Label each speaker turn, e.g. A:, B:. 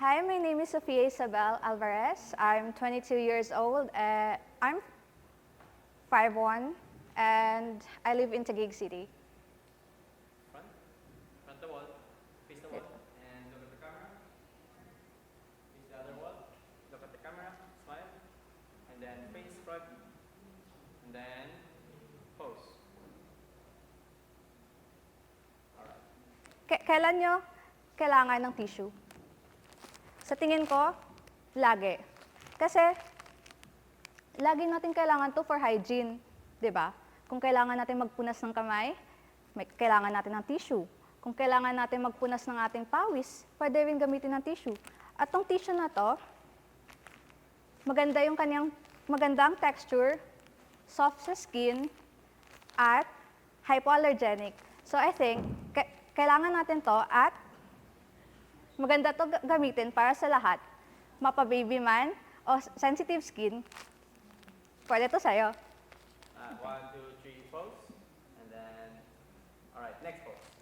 A: Hi, my name is Sofia Isabel Alvarez. I'm 22 years old. I'm 5'1", and I live in Taguig City.
B: Front the wall, face the wall, and look at the camera. Face the other wall, look at the camera, smile, and then face front, and then pose. Alright.
A: Kailan nyo kailangan ng tissue? Sa tingin ko, lagi. Kasi, lagi natin kailangan to for hygiene, di ba? Kung kailangan natin magpunas ng kamay, kailangan natin ng tissue. Kung kailangan natin magpunas ng ating pawis, pwede rin gamitin ng tissue. At tong tissue na to, maganda yung kanyang magandang texture, soft sa skin, at hypoallergenic. So I think, kailangan natin to at maganda to gamitin para sa lahat. Mapa-baby man o sensitive skin, pwede to sa'yo.
B: 1, 2, 3, pose. And then, alright, next pose.